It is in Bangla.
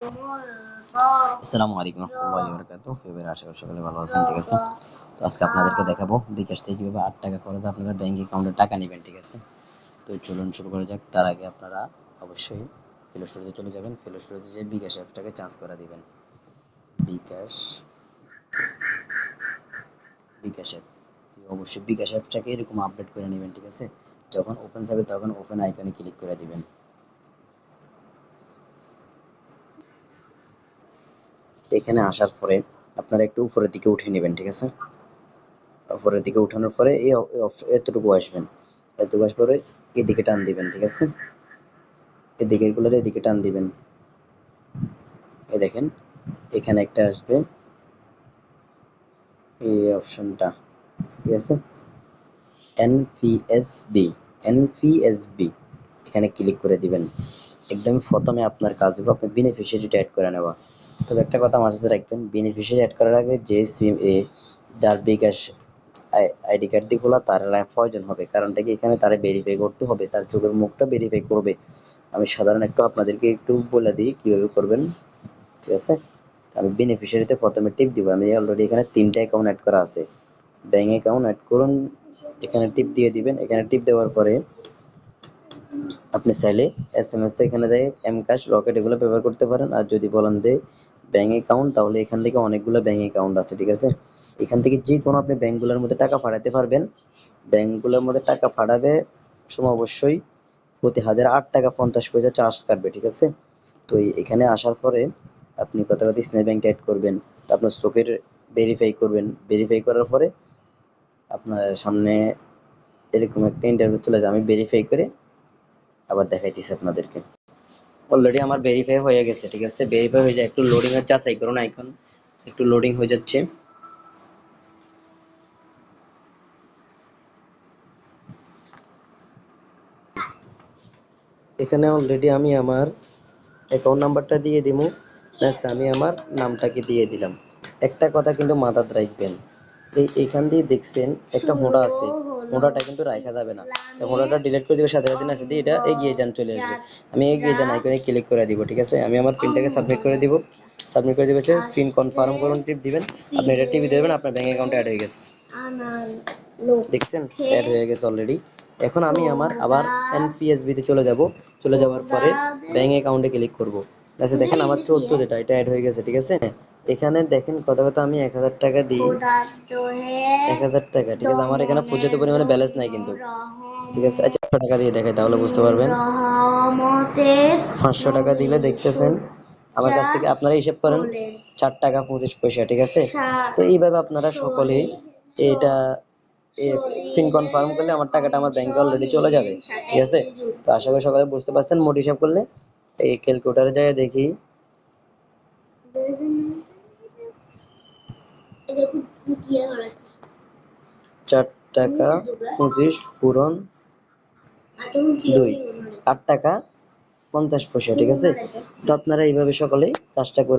আসসালামু আলাইকুম রহমতুল্লাহি ওয়া বারাকাতুহু। এবার আশা করি সকলে ভালো আছেন, ঠিক আছে। তো আজকে আপনাদেরকে দেখাবো বিকাশ থেকে কিভাবে 8 টাকা খরচে আপনারা ব্যাংক অ্যাকাউন্টে টাকা নেবেন, ঠিক আছে। তো চলুন শুরু করা যাক। তার আগে আপনারা অবশ্যই প্লে স্টোরে চলে যাবেন। প্লে স্টোরে যেয়ে বিকাশ অ্যাপটাকে চার্জ করে দিবেন। বিকাশ বিকাশ অ্যাপ। তো অবশ্যই বিকাশ অ্যাপটাকে এরকম আপডেট করে নেবেন, ঠিক আছে। যখন ওপেন যাবে তখন ওপেন আইকনে ক্লিক করে দিবেন। এখানে আসার পরে আপনারা একটু উপরের দিকে উঠে নেবেন, ঠিক আছে। উপরের দিকে উঠানোর পরে এতটুকু আসবেন। এতটুকু আসার পরে এদিকে টান দিবেন, ঠিক আছে। এদিকে এগুলোর এদিকে টান দিবেন। এই দেখেন এখানে একটা আসবে এই অপশনটা, ঠিক আছে। এনপিএসবি এনপিএসবি এখানে ক্লিক করে দিবেন। একদম প্রথমে আপনার কাজ হবে আপনি বেনিফিশিয়ারিটা অ্যাড করে নেওয়া। তবে একটা কথা মাথায় রাখবেন, বেনিফিশিয়ারি অ্যাড করার আগে যে সিম যার বিকাশ আইডি কার্ড দিয়ে খোলা তার প্রয়োজন হবে। কারণটা কি, এখানে তারা ভেরিফাই করতে হবে, তার চোখের মুখটা ভেরিফাই করবে। আমি সাধারণ একটু আপনাদেরকে একটু বলে দিই কিভাবে করবেন, ঠিক আছে। আমি বেনিফিশিয়ারিতে প্রথমে টিপ দিব। আমি অলরেডি এখানে 3টা অ্যাকাউন্ট অ্যাড করা আছে। ব্যাঙ্ক অ্যাকাউন্ট অ্যাড করুন, এখানে টিপ দিয়ে দিবেন। এখানে টিপ দেওয়ার পরে আপনি চাইলে এসএমএস এখানে দেয় এমকাশ রকেট এগুলো ব্যবহার করতে পারেন। আর যদি বলেন যে ব্যাঙ্ক অ্যাকাউন্ট, তাহলে এখান থেকে অনেকগুলো ব্যাঙ্ক অ্যাকাউন্ট আছে, ঠিক আছে। এখান থেকে যে কোনো আপনি ব্যাঙ্কগুলোর মধ্যে টাকা পাঠাতে পারবেন। ব্যাঙ্কগুলোর মধ্যে টাকা পাঠাবে সময় অবশ্যই প্রতি 1008 টাকা 50 পয়সা চার্জ কাটবে, ঠিক আছে। তো এখানে আসার পরে আপনি কথা স্ন্যাপ ব্যাংক অ্যাড করবেন। আপনার চোখের ভেরিফাই করবেন। ভেরিফাই করার পরে আপনার সামনে এরকম একটা ইন্টারভিউ চলে যায়। আমি ভেরিফাই করে আবার দেখাইতেছি আপনাদেরকে। অলরেডি আমার ভেরিফাই হয়ে গেছে, ঠিক আছে। ভেরিফাই হয়ে যায়, একটু লোডিং এর যাচাই করুন আইকন, একটু লোডিং হয়ে যাচ্ছে। এখানে অলরেডি আমি আমার অ্যাকাউন্ট নাম্বারটা দিয়ে দিব, প্লাস আমি আমার নামটাকে দিয়ে দিলাম। একটা কথা কিন্তু মাথায় রাখবেন, এইখান দিয়ে দেখছেন একটা হোঁড়া আছে, হোঁড়াটা কিন্তু রাখা যাবে না। হোঁড়াটা ডিলিট করে দিবে, সাথে সাথে না দিয়ে এটা এগিয়ে যান চলে আসবে। আমি এগিয়ে যান আইকনে ক্লিক করে দিব, ঠিক আছে। আমি আমার পিনটাকে সাবমিট করে দিব। সাবমিট করে দিবেছে পিন কনফার্ম করুন টিপ দিবেন। আপনি এটা টিপে দেবেন, আপনার ব্যাংক অ্যাকাউন্টে অ্যাড হয়ে গেছে। দেখছেন অ্যাড হয়ে গেছে অলরেডি। এখন আমি আমার আবার এনপিএসবি তে চলে যাব। চলে যাওয়ার পরে ব্যাংক অ্যাকাউন্টে ক্লিক করব। আচ্ছা দেখেন আমার 14 যেটা এটা অ্যাড হয়ে গেছে, ঠিক আছে। এখানে দেখেন কথা কথা আমি 1000 টাকা দিই, 1000 টাকা, ঠিক আছে। আমার এখানে পর্যাপ্ত পরিমাণে ব্যালেন্স নাই কিন্তু, ঠিক আছে। আচ্ছা 500 টাকা দিয়ে দেখাই তাহলে বুঝতে পারবেন। 500 টাকা দিলে দেখতেছেন আমার কাছ থেকে আপনারা হিসাব করেন 4 টাকা 25 পয়সা, ঠিক আছে। তো এইভাবে আপনারা সকলে এটা পিন কনফার্ম করলে আমার টাকাটা আমার ব্যাংকে অলরেডি চলে যাবে, ঠিক আছে। তো আশা করি সকালে বুঝতে পারছেন। মোট হিসাব করলে এই ক্যালকুলেটরে যায় দেখি 4 টাকা 25 পূরণ 2 8 টাকা 50 পয়সা, ঠিক আছে। তো আপনারা এইভাবে সকলে কাজটা করে